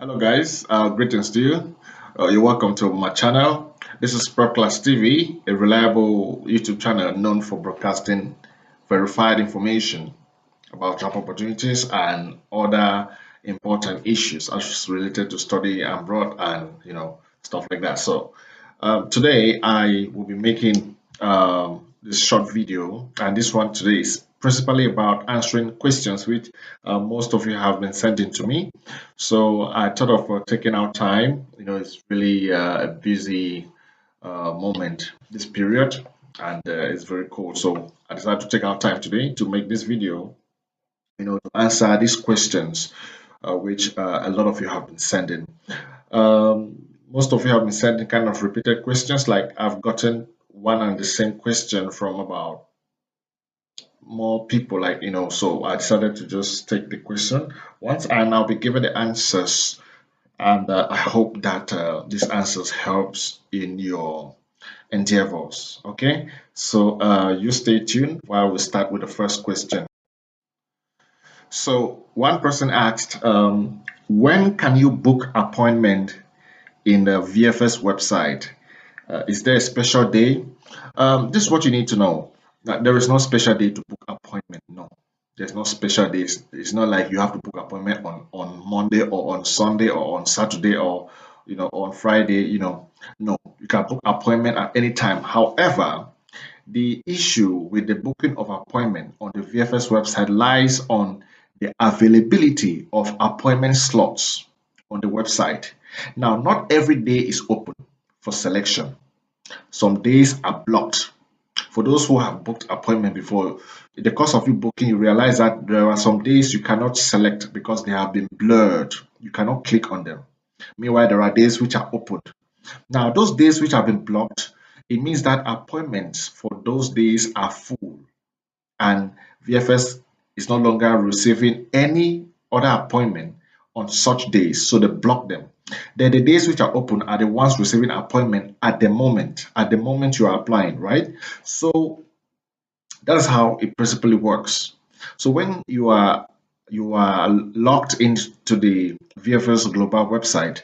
Hello guys, greetings to you. You're welcome to my channel. This is Pro Class TV, a reliable YouTube channel known for broadcasting verified information about job opportunities and other important issues as related to study abroad and stuff like that. So today I will be making this short video, and this one today is principally about answering questions which most of you have been sending to me. So I thought of taking out time. It's really a busy moment this period, and it's very cold. So I decided to take out time today to make this video, to answer these questions, which a lot of you have been sending. Most of you have been sending kind of repeated questions, like I've gotten one and the same question from about more people, so I decided to just take the question once and I'll be giving the answers. And I hope that these answers helps in your endeavors. Okay, so you stay tuned while we start with the first question. So one person asked, when can you book appointment in the VFS website? Is there a special day? This is what you need to know. That there is no special day to book appointment. No, there's no special days. It's not like you have to book appointment on Monday or on Sunday or on Saturday or on Friday. No, you can book appointment at any time. However, the issue with the booking of appointment on the VFS website lies on the availability of appointment slots on the website. Now, not every day is open for selection. Some days are blocked. For those who have booked appointment before, in the course of you booking, you realize that there are some days you cannot select because they have been blurred. You cannot click on them. Meanwhile, there are days which are open. Now, those days which have been blocked, it means that appointments for those days are full and VFS is no longer receiving any other appointment on such days, so they block them. Then the days which are open are the ones receiving appointment at the moment you are applying, right? So that's how it principally works. So when you are logged into the VFS Global website,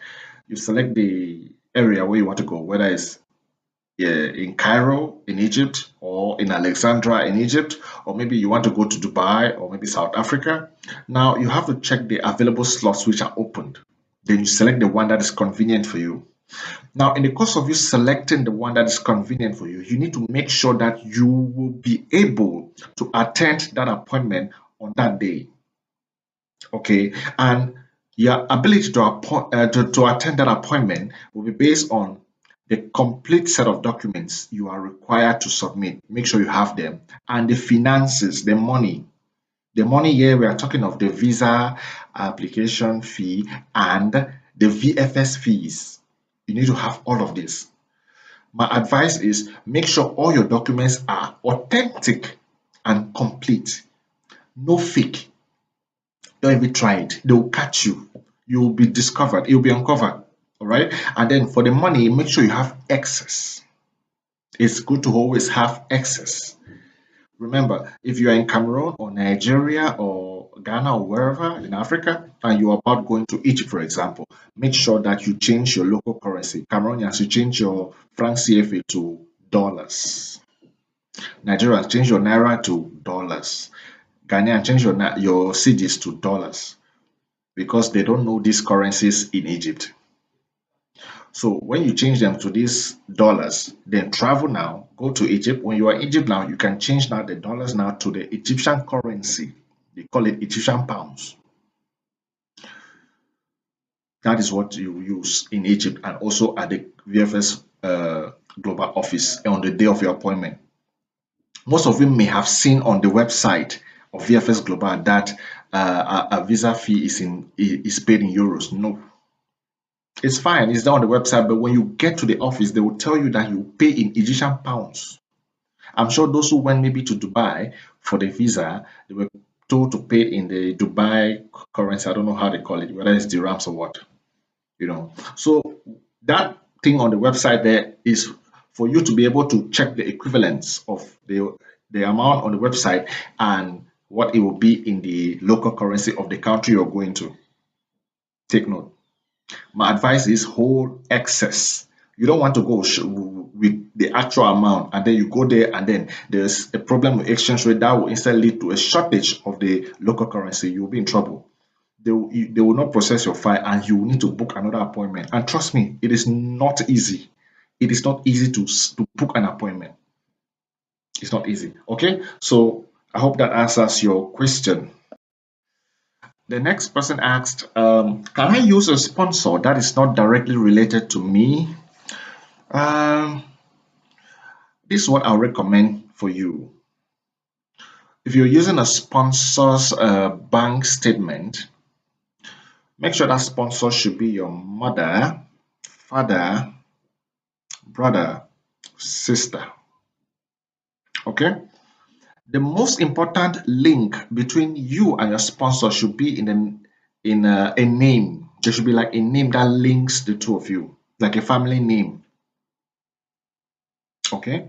you select the area where you want to go, whether it's in Cairo in Egypt or in Alexandria in Egypt, or maybe you want to go to Dubai or maybe South Africa. Now you have to check the available slots which are opened. Then you select the one that is convenient for you. Now, in the course of you selecting the one that is convenient for you, you need to make sure that you will be able to attend that appointment on that day. Okay, and your ability to attend that appointment will be based on the complete set of documents you are required to submit. Make sure you have them, and the finances, the money. The money here, we are talking of the visa application fee and the VFS fees. You need to have all of this. My advice is make sure all your documents are authentic and complete. No fake. Don't even try it. They will catch you. You will be discovered. You'll be uncovered. All right. And then for the money, make sure you have excess. It's good to always have excess. Remember, if you are in Cameroon or Nigeria or Ghana or wherever in Africa and you are about going to Egypt, for example, make sure that you change your local currency. Cameroonians, you change your franc CFA to dollars. Nigerians, change your naira to dollars. Ghanaian, change your CDs to dollars because they don't know these currencies in Egypt. So when you change them to these dollars, then travel now, go to Egypt. When you are in Egypt now, you can change now the dollars now to the Egyptian currency. They call it Egyptian pounds. That is what you use in Egypt and also at the VFS global office on the day of your appointment. Most of you may have seen on the website of VFS Global that a visa fee is paid in euros. No, it's fine, it's there on the website, but when you get to the office, they will tell you that you pay in Egyptian pounds. I'm sure those who went maybe to Dubai for the visa, they were told to pay in the Dubai currency. I don't know how they call it, whether it's dirhams or what. So that thing on the website there is for you to be able to check the equivalence of the amount on the website and what it will be in the local currency of the country you're going to. Take note. My advice is hold excess. You don't want to go with the actual amount and then you go there and then there's a problem with exchange rate that will instead lead to a shortage of the local currency. You'll be in trouble. They will not process your file and you will need to book another appointment. And trust me, it is not easy. It is not easy to book an appointment. It's not easy. Okay, so I hope that answers your question. The next person asked, can I use a sponsor that is not directly related to me? Um, this is what I'll recommend for you. If you're using a sponsor's bank statement, make sure that sponsor should be your mother, father, brother, sister. Okay? The most important link between you and your sponsor should be in a name. There should be like a name that links the two of you, like a family name. Okay?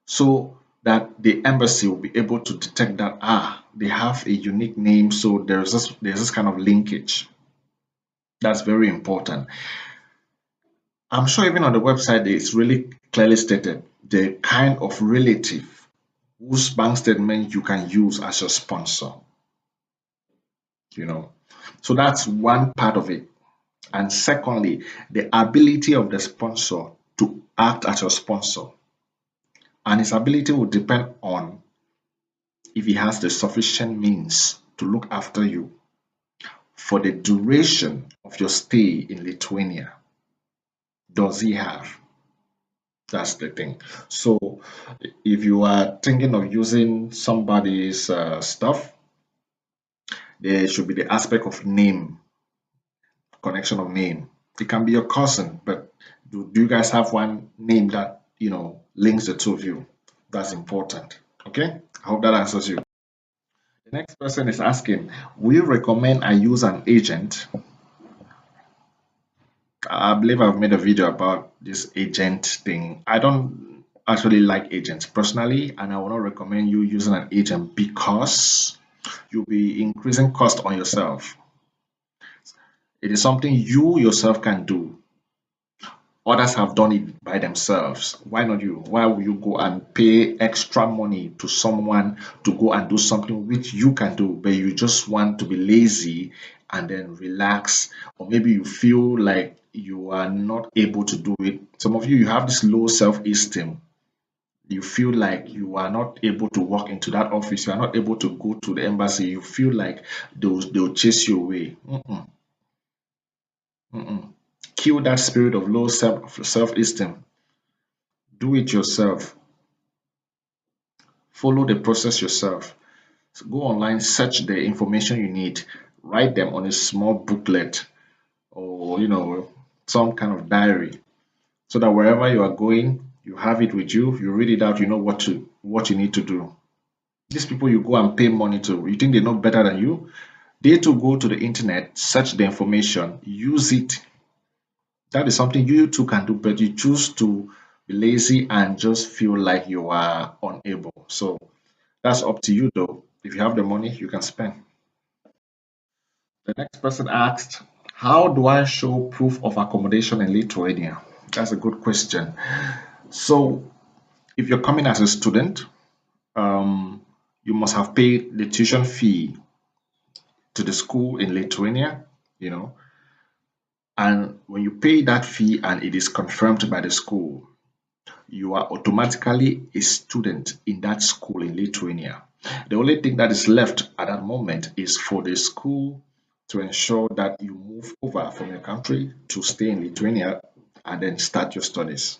So that the embassy will be able to detect that they have a unique name, so there's this kind of linkage. That's very important. I'm sure even on the website it's really clearly stated the kind of relative whose bank statement you can use as your sponsor, you know. So that's one part of it. And secondly, the ability of the sponsor to act as your sponsor. And his ability will depend on if he has the sufficient means to look after you for the duration of your stay in Lithuania. Does he have? That's the thing. So, if you are thinking of using somebody's stuff, there should be the aspect of name, connection of name. It can be your cousin, but do you guys have one name that links the two of you? That's important. Okay, I hope that answers you. The next person is asking, will you recommend I use an agent? I believe I've made a video about this agent thing. I don't actually like agents personally, and I will not recommend you using an agent because you'll be increasing cost on yourself. It is something you yourself can do. Others have done it by themselves. Why not you? Why will you go and pay extra money to someone to go and do something which you can do, but you just want to be lazy and then relax, or maybe you feel like you are not able to do it. Some of you have this low self-esteem. You feel like you are not able to walk into that office, you are not able to go to the embassy, you feel like they'll chase you away. Mm-mm. Kill that spirit of low self-esteem. Do it yourself. Follow the process yourself. So go online, search the information you need, write them on a small booklet or some kind of diary, so that wherever you are going, you have it with you. You read it out. You know what you need to do. These people you go and pay money to, you think they know better than you? They too go to the internet, search the information, use it. That is something you too can do, but you choose to be lazy and just feel like you are unable. So that's up to you though. If you have the money, you can spend. The next person asked, how do I show proof of accommodation in Lithuania? That's a good question. So if you're coming as a student, um, you must have paid the tuition fee to the school in Lithuania, you know, and when you pay that fee and it is confirmed by the school, you are automatically a student in that school in Lithuania. The only thing that is left at that moment is for the school to ensure that you move over from your country to stay in Lithuania and then start your studies.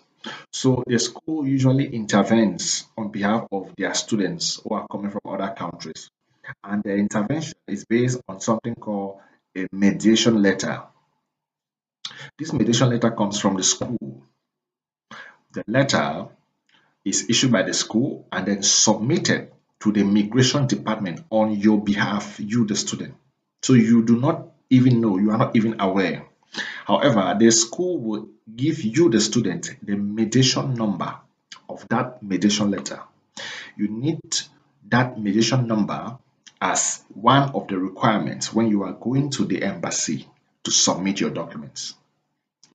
So the school usually intervenes on behalf of their students who are coming from other countries. And the intervention is based on something called a mediation letter. This mediation letter comes from the school. The letter is issued by the school and then submitted to the migration department on your behalf, you the student. So you do not even know, you are not even aware. However, the school will give you the student the mediation number of that mediation letter. You need that mediation number as one of the requirements when you are going to the embassy to submit your documents.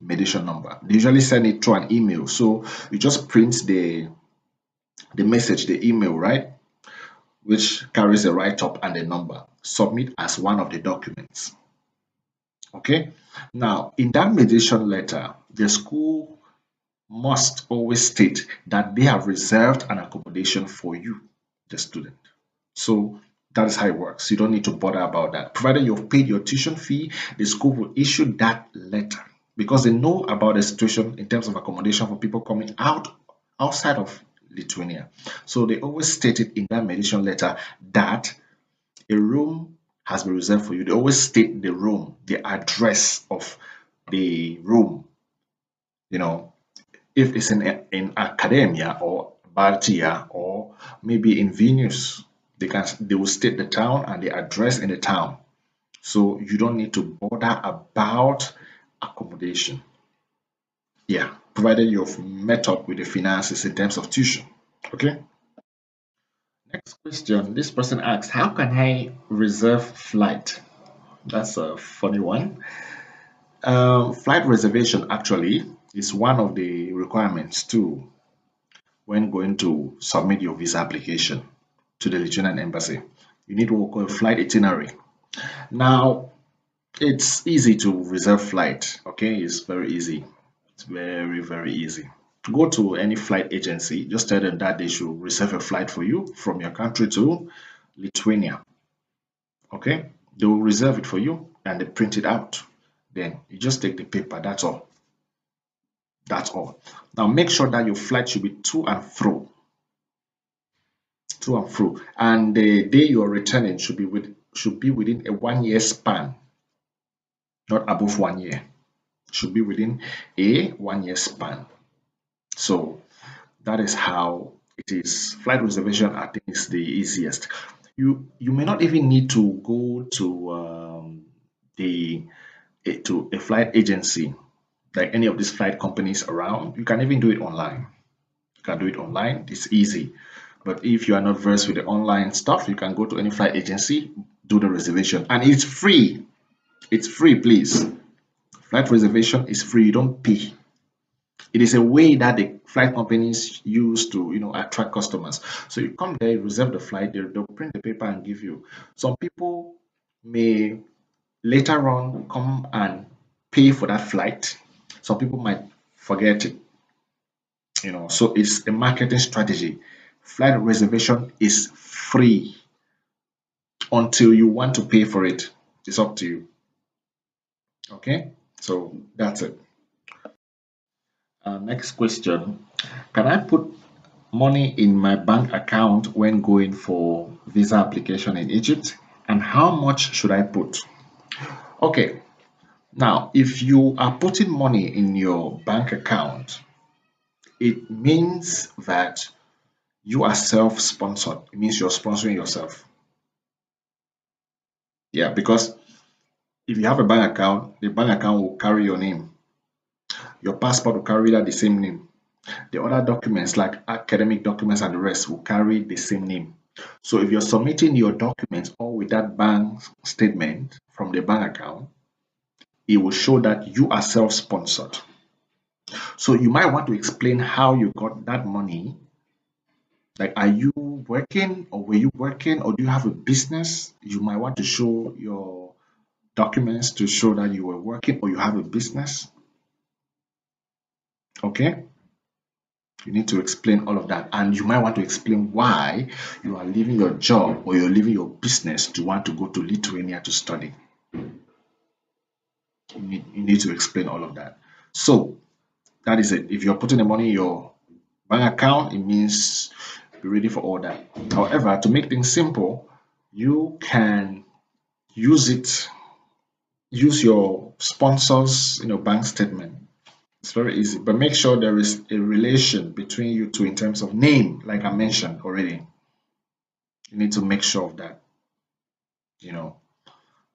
Mediation number. They usually send it through an email. So you just print the message, the email, right? Which carries a write-up and a number. Submit as one of the documents. Okay. Now, in that mediation letter, the school must always state that they have reserved an accommodation for you, the student. So that is how it works. You don't need to bother about that. Provided you've paid your tuition fee, the school will issue that letter because they know about the situation in terms of accommodation for people coming outside of Lithuania. So they always state it in that mediation letter that a room has been reserved for you. They always state the room, the address of the room. You know, if it's in academia or Baltia or maybe in Venus, they will state the town and the address in the town. So you don't need to bother about accommodation. Yeah, provided you've met up with the finances in terms of tuition. Okay. Next question. This person asks, how can I reserve flight? That's a funny one. Flight reservation actually is one of the requirements too when going to submit your visa application to the Lithuanian embassy. You need what we call a flight itinerary. Now, it's easy to reserve flight. Okay, it's very easy. It's very, very easy. Go to any flight agency, just tell them that they should reserve a flight for you from your country to Lithuania. Okay, they will reserve it for you and they print it out. Then you just take the paper, that's all. That's all. Now make sure that your flight should be to and fro, and the day you're returning should be within a 1 year span, not above 1 year. Should be within a 1 year span. So that is how it is. Flight reservation, I think, is the easiest. You may not even need to go to the to a flight agency like any of these flight companies around. You can even do it online. You can do it online. It's easy. But if you are not versed with the online stuff, you can go to any flight agency, do the reservation, and it's free. It's free, please. Flight reservation is free. You don't pay. It is a way that the flight companies use to, attract customers. So you come there, you reserve the flight, they'll print the paper and give you. Some people may later on come and pay for that flight. Some people might forget it, so it's a marketing strategy. Flight reservation is free until you want to pay for it. It's up to you. Okay, so that's it. Next question. Can I put money in my bank account when going for visa application in Egypt? And how much should I put? Okay, now if you are putting money in your bank account, it means that you are self-sponsored. It means you're sponsoring yourself. Yeah, because if you have a bank account, the bank account will carry your name. Your passport will carry that the same name. The other documents like academic documents and the rest will carry the same name. So if you're submitting your documents all with that bank statement from the bank account, it will show that you are self-sponsored. So you might want to explain how you got that money. Like, are you working or were you working or do you have a business? You might want to show your documents to show that you were working or you have a business. Okay. You need to explain all of that. And you might want to explain why you are leaving your job or you're leaving your business to want to go to Lithuania to study. You need to explain all of that. So that is it. If you're putting the money in your bank account, it means be ready for all that. However, to make things simple, you can use it, use your sponsors, bank statement. It's very easy, but make sure there is a relation between you two in terms of name, like I mentioned already. You need to make sure of that. You know,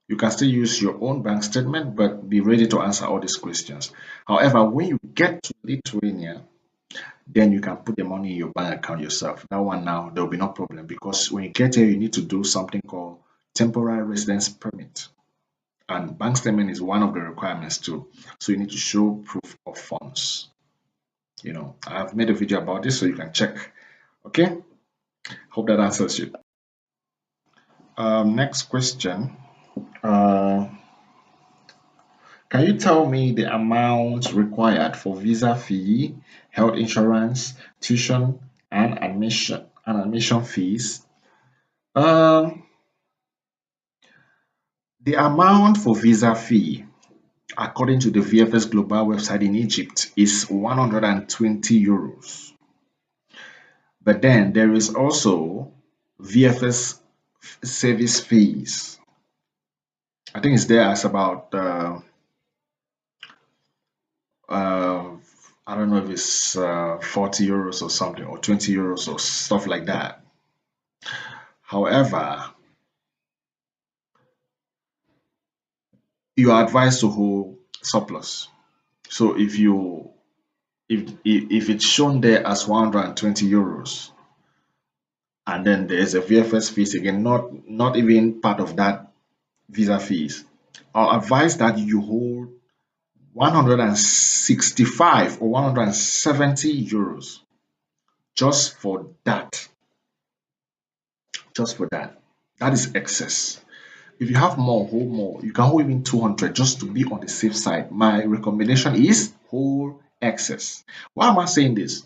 you can still use your own bank statement, but be ready to answer all these questions. However, when you get to Lithuania, then you can put the money in your bank account yourself. That one now, there will be no problem because when you get here, you need to do something called temporary residence permit. and bank statement is one of the requirements too. So you need to show proof of funds. I've made a video about this so you can check. Okay, hope that answers you. Next question. Uh, can you tell me the amount required for visa fee, health insurance, tuition, and admission fees? Um, the amount for visa fee, according to the VFS Global website in Egypt, is 120 euros. But then there is also VFS service fees. I think it's there as about uh, I don't know if it's 40 euros or something, or 20 euros or stuff like that. However, you are advised to hold surplus. So if it's shown there as 120 euros, and then there's a VFS fees again, not even part of that visa fees, I'll advise that you hold 165 or 170 euros just for that. Just for that. That is excess. If you have more, hold more. You can hold even 200 just to be on the safe side. My recommendation is hold excess. Why am I saying this?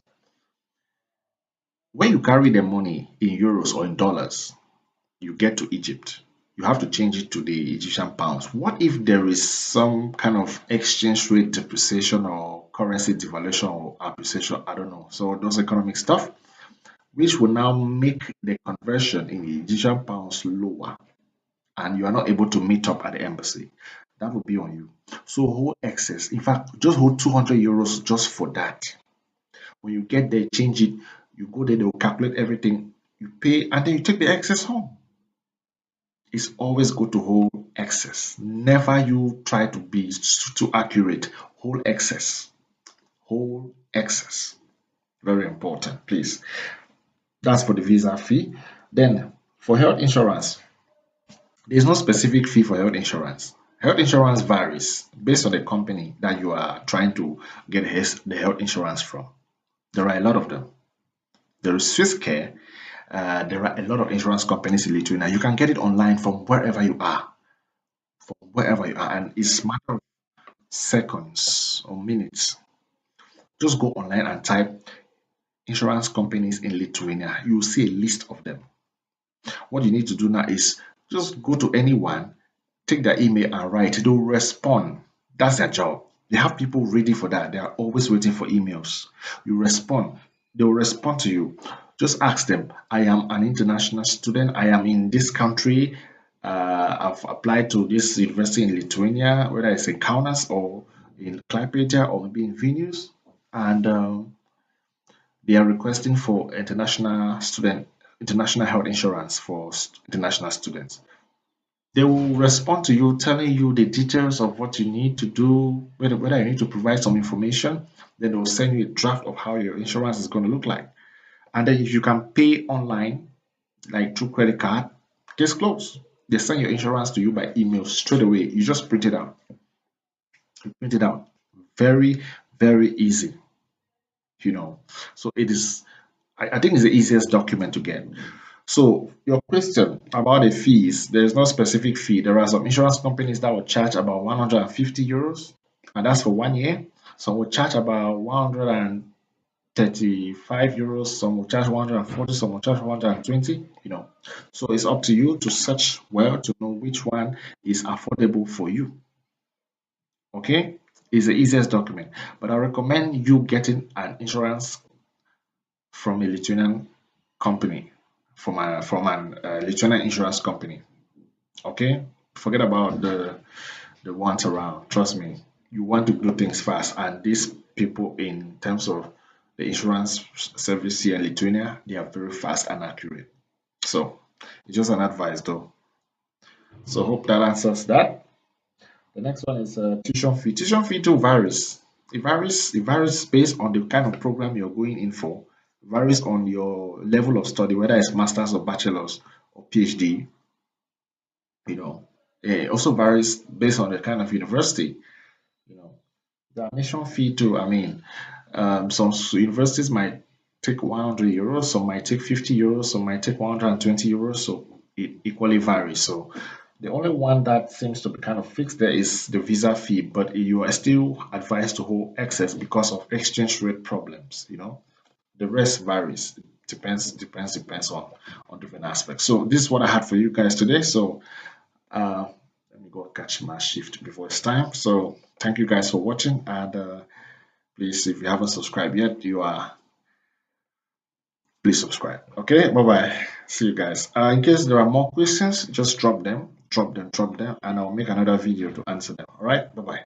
When you carry the money in euros or in dollars, you get to Egypt, you have to change it to the Egyptian pounds. What if there is some kind of exchange rate depreciation or currency devaluation or appreciation? I don't know. So those economic stuff, which will now make the conversion in the Egyptian pounds lower, and you are not able to meet up at the embassy. That will be on you. So hold excess. In fact, just hold 200 euros just for that. When you get there, change it. You go there, they will calculate everything. You pay, and then you take the excess home. It's always good to hold excess. Never you try to be too accurate. Hold excess. Hold excess. Very important, please. That's for the visa fee. Then for health insurance, there's no specific fee for health insurance. Health insurance varies based on the company that you are trying to get the health insurance from. There are a lot of them. There is Swiss Care. There are a lot of insurance companies in Lithuania. You can get it online from wherever you are, and it's a matter of seconds or minutes. Just go online and type insurance companies in Lithuania. You will see a list of them. What you need to do now is just go to anyone, take their email and write. They'll respond. That's their job. They have people ready for that. They are always waiting for emails. You respond. They'll respond to you. Just ask them, I am an international student. I am in this country. I've applied to this university in Lithuania, whether it's in Kaunas or in Klaipėda or maybe in Vilnius. And they are requesting for international health insurance for international students. They will respond to you telling you the details of what you need to do, whether you need to provide some information. Then they will send you a draft of how your insurance is going to look like. And then if you can pay online, like through credit card, case closed. They send your insurance to you by email straight away. You just print it out. You print it out. Very, very easy. So it is, I think it's the easiest document to get. So your question about the fees, there is no specific fee. There are some insurance companies that will charge about 150 euros, and that's for 1 year. Some will charge about 135 euros, some will charge 140, some will charge 120. So it's up to you to search well to know which one is affordable for you. Okay? It's the easiest document. But I recommend you getting an insurance from a Lithuanian company, from an Lithuanian insurance company. Okay, forget about the ones around. Trust me, you want to do things fast, and these people, in terms of the insurance service here in Lithuania, they are very fast and accurate. So it's just an advice, though. So hope that answers that. The next one is tuition fee. Tuition fee too varies. It varies based on the kind of program you're going in for. It varies on your level of study, whether it's masters or bachelors or PhD. You know, It also varies based on the kind of university. You know, the admission fee too. I mean, some universities might take 100 euros, some might take 50 euros, some might take 120 euros. So it equally varies. So the only one that seems to be kind of fixed there is the visa fee, but you are still advised to hold excess because of exchange rate problems. The rest varies. Depends on different aspects. So this is what I had for you guys today. So uh, let me go catch my shift before it's time. So thank you guys for watching, and please, if you haven't subscribed yet, please subscribe. Okay, bye bye. See you guys. In case there are more questions, just drop them, and I'll make another video to answer them. All right, bye bye.